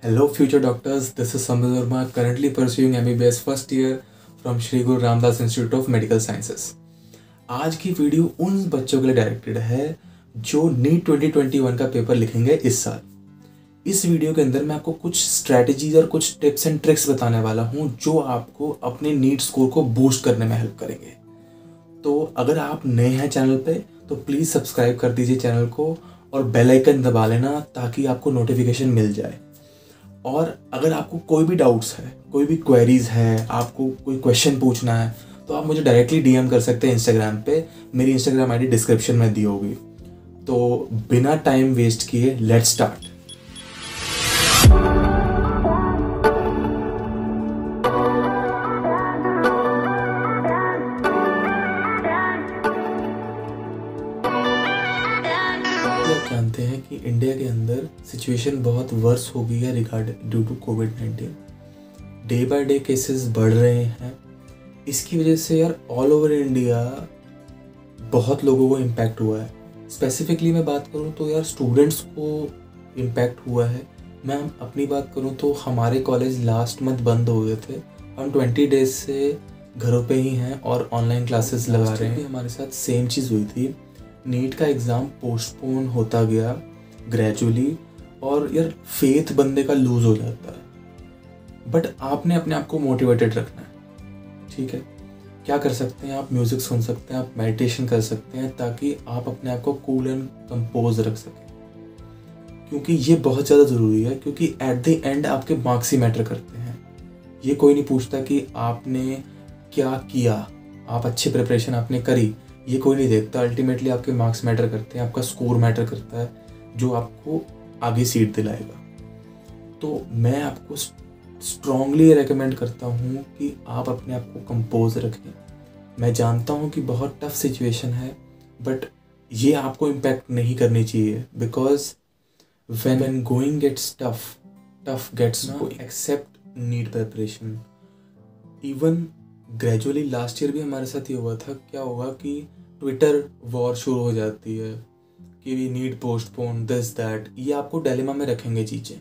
Hello, future doctors. This is Samir Verma, currently pursuing MBBS first year from Shri Guru Ramdas Institute of Medical Sciences. आज की video उन बच्चों के लिए directed है जो नीट 2021 का पेपर लिखेंगे इस साल। इस वीडियो के अंदर मैं आपको कुछ स्ट्रैटेजीज और कुछ टिप्स एंड ट्रिक्स बताने वाला हूँ जो आपको अपने नीट स्कोर को बूस्ट करने में हेल्प करेंगे। तो अगर आप नए हैं चैनल पे तो प्लीज़ सब्सक्राइब कर दीजिए चैनल को और बेल आइकन दबा लेना ताकि आपको नोटिफिकेशन मिल जाए। और अगर आपको कोई भी डाउट्स है, कोई भी क्वेरीज है, आपको कोई क्वेश्चन पूछना है तो आप मुझे डायरेक्टली डीएम कर सकते हैं इंस्टाग्राम पे। मेरी इंस्टाग्राम आईडी डिस्क्रिप्शन में दी होगी। तो बिना टाइम वेस्ट किए लेट्स स्टार्ट। आप जानते हैं कि इंडिया के अंदर सिचुएशन बहुत वर्स हो गई है रिगार्डिंग ड्यू टू कोविड-19। डे बाय डे केसेस बढ़ रहे हैं। इसकी वजह से यार ऑल ओवर इंडिया बहुत लोगों को इम्पैक्ट हुआ है। स्पेसिफिकली मैं बात करूँ तो यार स्टूडेंट्स को इम्पैक्ट हुआ है। मैं अपनी बात करूँ तो हमारे कॉलेज लास्ट मंथ बंद हो गए थे। हम 20 डेज से घरों पे ही हैं और ऑनलाइन क्लासेस लगा रहे हैं। हमारे साथ सेम चीज़ हुई थी। नीट का एग्ज़ाम पोस्टपोन होता गया ग्रेजुअली और यार फेथ बंदे का लूज़ हो जाता है। बट आपने अपने आप को मोटिवेटेड रखना है, ठीक है। क्या कर सकते हैं आप? म्यूज़िक सुन सकते हैं, आप मेडिटेशन कर सकते हैं ताकि आप अपने आप को कूल एंड कंपोज रख सकें, क्योंकि ये बहुत ज़्यादा ज़रूरी है। क्योंकि एट द एंड आपके मार्क्स ही मैटर करते हैं। ये कोई नहीं पूछता कि आपने क्या किया, आप अच्छी प्रिपरेशन आपने करी, ये कोई नहीं देखता। अल्टीमेटली आपके मार्क्स मैटर करते हैं, आपका स्कोर मैटर करता है जो आपको आगे सीट दिलाएगा। तो मैं आपको स्ट्रॉन्गली रेकमेंड करता हूँ कि आप अपने आप को कंपोज रखें। मैं जानता हूँ कि बहुत टफ सिचुएशन है बट ये आपको इम्पैक्ट नहीं करनी चाहिए। Because when going gets tough gets going. Accept need preparation. Even gradually last year भी हमारे साथ ये हुआ था। क्या होगा कि ट्विटर वॉर शुरू हो जाती है कि we need postpone this that. ये आपको डिलेमा में रखेंगे चीज़ें।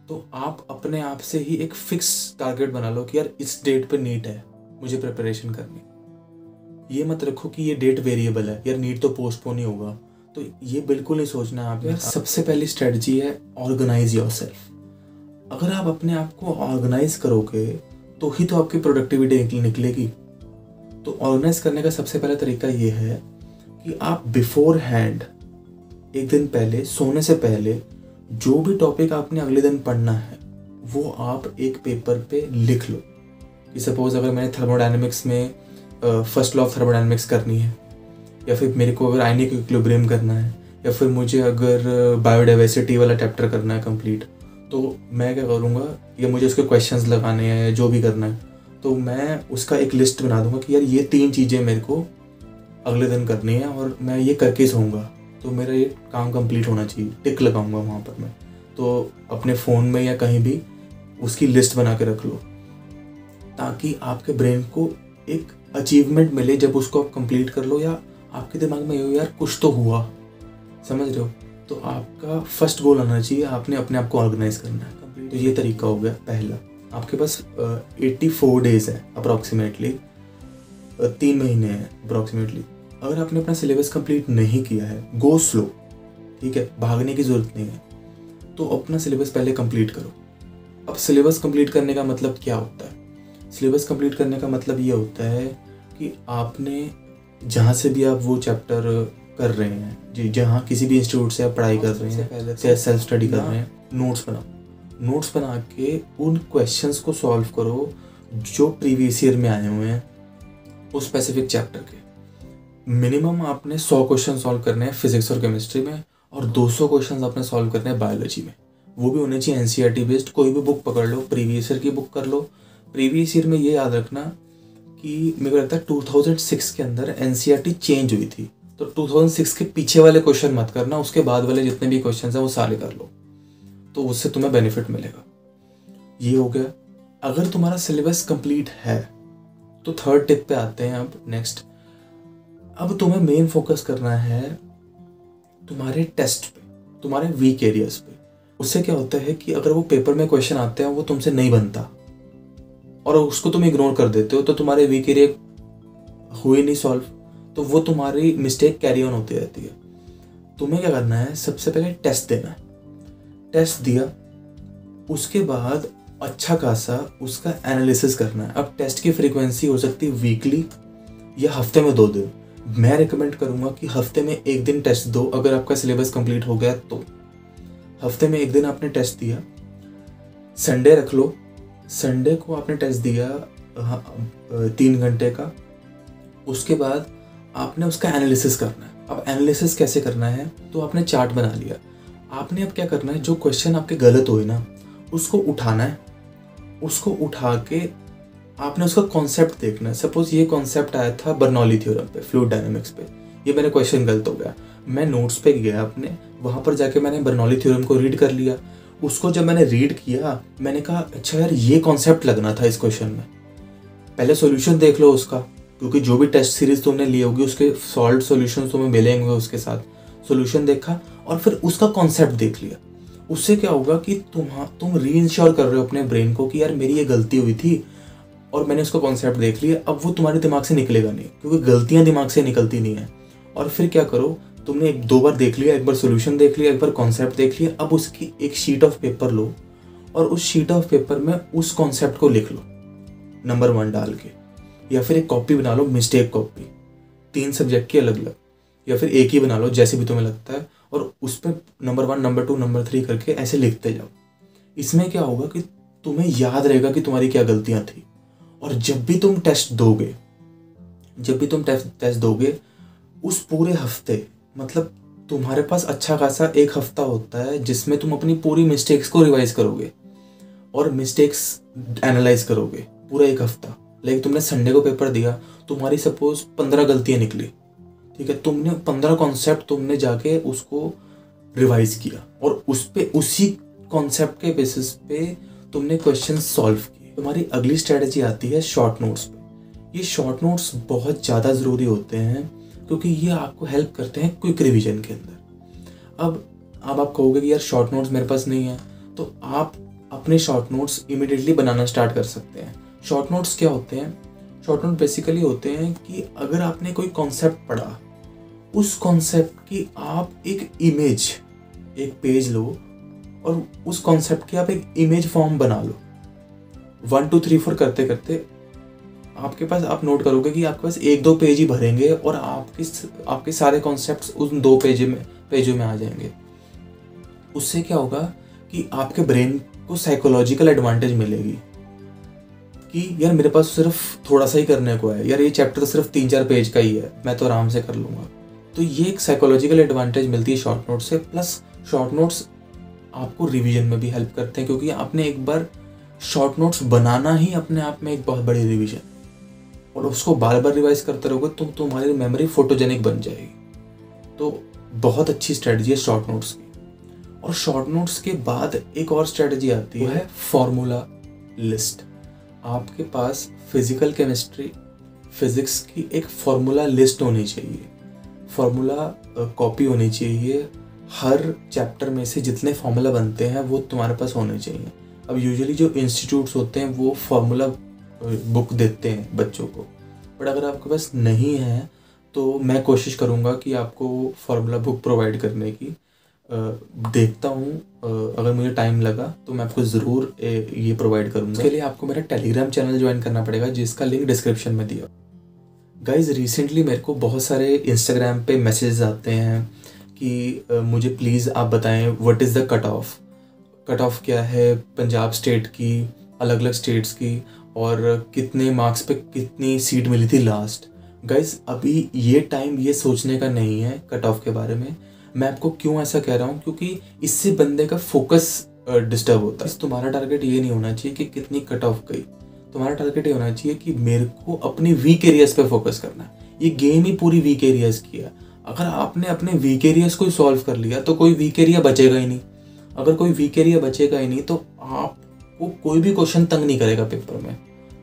तो आप अपने आप से ही एक फिक्स टारगेट बना लो कि यार इस डेट पे नीट है, मुझे प्रिपरेशन करनी। ये मत रखो कि ये डेट वेरिएबल है, यार नीट तो पोस्टपोन ही होगा। तो ये बिल्कुल नहीं सोचना है आपने। सबसे पहली स्ट्रेटजी है ऑर्गेनाइज योरसेल्फ। अगर आप अपने आप को ऑर्गेनाइज करोगे तो ही तो आपकी प्रोडक्टिविटी निकलेगी। तो ऑर्गेनाइज करने का सबसे पहला तरीका ये है कि आप बिफोर हैंड एक दिन पहले सोने से पहले जो भी टॉपिक आपने अगले दिन पढ़ना है वो आप एक पेपर पे लिख लो। कि सपोज अगर मैंने थर्मोडायनेमिक्स में फर्स्ट लॉ ऑफ थर्मोडायनेमिक्स करनी है, या फिर मेरे को अगर आयनिक इक्विलिब्रियम करना है, या फिर मुझे अगर बायोडाइवर्सिटी वाला चैप्टर करना है कंप्लीट, तो मैं क्या करूँगा, या मुझे उसके क्वेश्चंस लगाने हैं, जो भी करना है, तो मैं उसका एक लिस्ट बना दूंगा कि यार ये 3 चीज़ें मेरे को अगले दिन करनी है और मैं ये करके सोऊंगा। तो मेरा ये काम कंप्लीट होना चाहिए, टिक लगाऊंगा वहाँ पर मैं। तो अपने फ़ोन में या कहीं भी उसकी लिस्ट बना के रख लो ताकि आपके ब्रेन को एक अचीवमेंट मिले जब उसको आप कंप्लीट कर लो, या आपके दिमाग में ये यार कुछ तो हुआ, समझ रहे हो। तो आपका फर्स्ट गोल आना चाहिए, आपने अपने आप को ऑर्गेनाइज करना है। तो ये तरीका हो गया पहला। आपके पास 84 डेज है अप्रॉक्सीमेटली, 3 महीने हैं अप्रॉक्सीमेटली। अगर आपने अपना सिलेबस कंप्लीट नहीं किया है, गो स्लो, ठीक है, भागने की ज़रूरत नहीं है। तो अपना सिलेबस पहले कंप्लीट करो। अब सिलेबस कंप्लीट करने का मतलब क्या होता है? सिलेबस कंप्लीट करने का मतलब ये होता है कि आपने जहाँ से भी आप वो चैप्टर कर रहे हैं, जी जहाँ किसी भी इंस्टीट्यूट से आप पढ़ाई कर रहे हैं, पहले से सेल्फ स्टडी कर रहे हैं, नोट्स बना के उन क्वेश्चंस को सॉल्व करो जो प्रीवियस ईयर में आए हुए हैं उस स्पेसिफिक चैप्टर के। मिनिमम आपने 100 क्वेश्चन सॉल्व करने हैं फिजिक्स और केमिस्ट्री में, और 200 क्वेश्चन आपने सॉल्व करने हैं बायोलॉजी में। वो भी होने चाहिए एनसीईआरटी बेस्ड। कोई भी बुक पकड़ लो, प्रीवियस ईयर की बुक कर लो। प्रीवियस ईयर में ये याद रखना कि मेरे को लगता है 2006 के अंदर एनसीईआरटी चेंज हुई थी। तो 2006 के पीछे वाले क्वेश्चन मत करना, उसके बाद वाले जितने भी क्वेश्चन हैं वो सारे कर लो, तो उससे तुम्हें बेनिफिट मिलेगा। ये हो गया। अगर तुम्हारा सिलेबस कंप्लीट है तो थर्ड टिप पे आते हैं अब नेक्स्ट। अब तुम्हें मेन फोकस करना है तुम्हारे टेस्ट पे, तुम्हारे वीक एरियाज पे। उससे क्या होता है कि अगर वो पेपर में क्वेश्चन आते हैं वो तुमसे नहीं बनता और उसको तुम इग्नोर कर देते हो तो तुम्हारे वीक एरिया हुए नहीं सॉल्व, तो वो तुम्हारी मिस्टेक कैरी ऑन होती रहती है। तुम्हें क्या करना है, सबसे पहले टेस्ट देना है। टेस्ट दिया, उसके बाद अच्छा खासा उसका एनालिसिस करना है। अब टेस्ट की फ्रीक्वेंसी हो सकती है वीकली या हफ्ते में 2 दिन। मैं रिकमेंड करूँगा कि हफ्ते में 1 दिन टेस्ट दो। अगर आपका सिलेबस कंप्लीट हो गया तो हफ्ते में 1 दिन आपने टेस्ट दिया, संडे रख लो, संडे को आपने टेस्ट दिया 3 घंटे का, उसके बाद आपने उसका एनालिसिस करना है। अब एनालिसिस कैसे करना है, तो आपने चार्ट बना लिया, आपने अब क्या करना है, जो क्वेश्चन आपके गलत हुए ना उसको उठाना है, उसको उठा के आपने उसका कॉन्सेप्ट देखना है। सपोज ये कॉन्सेप्ट आया था बर्नौली थ्योरम पे, फ्लूइड डायनामिक्स पे, ये मेरा क्वेश्चन गलत हो गया, मैं नोट्स पे गया अपने, वहाँ पर जाके मैंने बर्नौली थ्योरम को रीड कर लिया। उसको जब मैंने रीड किया मैंने कहा अच्छा यार ये कॉन्सेप्ट लगना था इस क्वेश्चन में। पहले सॉल्यूशन देख लो उसका, क्योंकि जो भी टेस्ट सीरीज तुमने ली होगी उसके सॉल्व सॉल्यूशन तुम्हें मिलेंगे उसके साथ। सॉल्यूशन देखा और फिर उसका कॉन्सेप्ट देख लिया। उससे क्या होगा कि तुम री इंश्योर कर रहे हो अपने ब्रेन को कि यार मेरी ये गलती हुई थी और मैंने उसका कॉन्सेप्ट देख लिया। अब वो तुम्हारे दिमाग से निकलेगा नहीं, क्योंकि गलतियां दिमाग से निकलती नहीं है। और फिर क्या करो, तुमने 1-2 बार देख लिया, एक बार सॉल्यूशन देख लिया, एक बार कॉन्सेप्ट देख लिया, अब उसकी एक शीट ऑफ पेपर लो और उस शीट ऑफ पेपर में उस कॉन्सेप्ट को लिख लो नंबर 1 डाल के, या फिर एक कॉपी बना लो, मिस्टेक कॉपी, 3 सब्जेक्ट की अलग अलग, या फिर एक ही बना लो जैसे भी तुम्हें लगता है, और उस पर नंबर 1, नंबर 2, नंबर 3 करके ऐसे लिखते जाओ। इसमें क्या होगा कि तुम्हें याद रहेगा कि तुम्हारी क्या गलतियां थी। और जब भी तुम टेस्ट दोगे उस पूरे हफ्ते, मतलब तुम्हारे पास अच्छा खासा 1 हफ्ता होता है जिसमें तुम अपनी पूरी मिस्टेक्स को रिवाइज करोगे और मिस्टेक्स एनालाइज करोगे पूरा 1 हफ्ता। लाइक तुमने संडे को पेपर दिया, तुम्हारी सपोज 15 गलतियां निकली, ठीक है, तुमने 15 कॉन्सेप्ट तुमने जाके उसको रिवाइज किया और उसी कॉन्सेप्ट के बेसिस पे तुमने क्वेश्चन सॉल्व किए। तुम्हारी अगली स्ट्रेटजी आती है शॉर्ट नोट्स पे। ये शॉर्ट नोट्स बहुत ज़्यादा ज़रूरी होते हैं क्योंकि ये आपको हेल्प करते हैं क्विक रिवीजन के अंदर। अब आप कहोगे कि यार शॉर्ट नोट्स मेरे पास नहीं है, तो आप अपने शॉर्ट नोट्स इमिडिएटली बनाना स्टार्ट कर सकते हैं। शॉर्ट नोट्स क्या होते हैं? शॉर्ट नोट बेसिकली होते हैं कि अगर आपने कोई कॉन्सेप्ट पढ़ा, उस कॉन्सेप्ट की आप एक इमेज, एक पेज लो और उस कॉन्सेप्ट की आप एक इमेज फॉर्म बना लो। 1 2 3 4 करते करते आपके पास, आप नोट करोगे कि आपके पास 1-2 पेज ही भरेंगे और आपके सारे कॉन्सेप्ट्स उन 2 पेजों में आ जाएंगे। उससे क्या होगा कि आपके ब्रेन को साइकोलॉजिकल एडवांटेज मिलेगी कि यार मेरे पास सिर्फ थोड़ा सा ही करने को है, यार ये चैप्टर सिर्फ 3-4 पेज का ही है, मैं तो आराम से कर लूँगा। तो ये एक साइकोलॉजिकल एडवांटेज मिलती है शॉर्ट नोट से। प्लस शॉर्ट नोट्स आपको रिवीजन में भी हेल्प करते हैं, क्योंकि आपने एक बार शॉर्ट नोट्स बनाना ही अपने आप में एक बहुत बड़ी रिवीजन, और उसको बार बार रिवाइज करते रहोगे तो तुम्हारी मेमोरी फोटोजेनिक बन जाएगी। तो बहुत अच्छी स्ट्रेटजी है शॉर्ट नोट्स की। और शॉर्ट नोट्स के बाद एक और स्ट्रेटजी आती है फॉर्मूला लिस्ट। आपके पास फिजिकल केमिस्ट्री, फिजिक्स की एक फॉर्मूला लिस्ट होनी चाहिए, फॉर्मूला कॉपी होनी चाहिए। हर चैप्टर में से जितने फॉर्मूला बनते हैं वो तुम्हारे पास होने चाहिए। अब यूजुअली जो इंस्टीट्यूट्स होते हैं वो फॉर्मूला बुक देते हैं बच्चों को, बट अगर आपके पास नहीं है तो मैं कोशिश करूँगा कि आपको फार्मूला बुक प्रोवाइड करने की। देखता हूँ अगर मुझे टाइम लगा तो मैं आपको ज़रूर ये प्रोवाइड करूँगा। इसके लिए आपको मेरा टेलीग्राम चैनल ज्वाइन करना पड़ेगा, जिसका लिंक डिस्क्रिप्शन में दिया। गाइज रिसेंटली मेरे को बहुत सारे इंस्टाग्राम पे मैसेजेस आते हैं कि मुझे प्लीज़ आप बताएं what is the cut off क्या है पंजाब स्टेट की, अलग अलग स्टेट्स की, और कितने मार्क्स पे कितनी सीट मिली थी लास्ट। गाइज अभी ये टाइम ये सोचने का नहीं है कट ऑफ के बारे में। मैं आपको क्यों ऐसा कह रहा हूँ, क्योंकि इससे बंदे का फोकस डिस्टर्ब होता है। तुम्हारा टारगेट ये नहीं होना चाहिए कि कितनी कट ऑफ गई, तुम्हारा टारगेट ये होना चाहिए कि मेरे को अपनी वीक एरियाज पे फोकस करना है। ये गेम ही पूरी वीक एरियाज की है। अगर आपने अपने वीक एरियाज को सॉल्व कर लिया तो कोई वीक एरिया बचेगा ही नहीं। अगर कोई वीक एरिया बचेगा ही नहीं तो आपको कोई भी क्वेश्चन तंग नहीं करेगा, पेपर में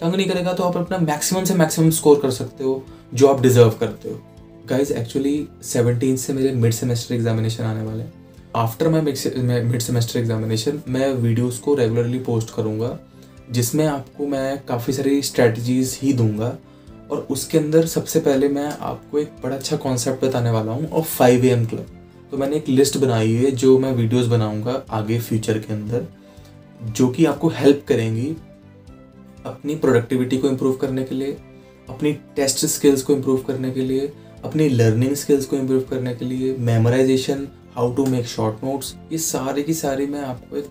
तंग नहीं करेगा, तो आप अपना मैक्सिमम से मैक्सिमम स्कोर कर सकते हो जो आप डिजर्व करते हो। गाइज एक्चुअली 17 से मेरे मिड सेमेस्टर एग्जामिनेशन आने वाले हैं, after my mid semester examination मैं वीडियोस को रेगुलरली पोस्ट करूँगा, जिसमें आपको मैं काफ़ी सारी स्ट्रैटेजीज़ ही दूंगा। और उसके अंदर सबसे पहले मैं आपको एक बड़ा अच्छा कॉन्सेप्ट बताने वाला हूँ ऑफ 5 AM क्लब। तो मैंने एक लिस्ट बनाई है जो मैं वीडियोस बनाऊंगा आगे फ्यूचर के अंदर, जो कि आपको हेल्प करेंगी अपनी प्रोडक्टिविटी को इम्प्रूव करने के लिए, अपनी टेस्ट स्किल्स को इम्प्रूव करने के लिए, अपनी लर्निंग स्किल्स को इम्प्रूव करने के लिए, memorization, how to make short notes, ये सारे की सारी मैं आपको एक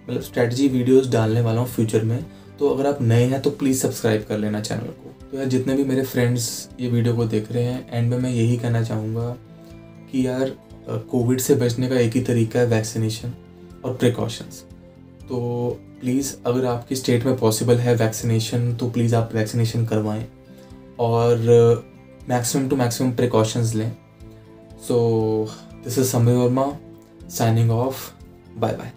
मतलब स्ट्रेटजी वीडियोस डालने वाला हूँ फ्यूचर में। तो अगर आप नए हैं तो प्लीज़ सब्सक्राइब कर लेना चैनल को। तो यार जितने भी मेरे फ्रेंड्स ये वीडियो को देख रहे हैं, एंड में मैं यही कहना चाहूँगा कि यार कोविड से बचने का एक ही तरीका है, वैक्सीनेशन और प्रिकॉशंस। तो प्लीज़ अगर आपकी स्टेट में पॉसिबल है वैक्सीनेशन, तो प्लीज़ आप वैक्सीनेशन करवाएं और मैक्सिमम टू मैक्सिमम प्रिकॉशंस लें। So this is Sambit Verma signing off. Bye bye.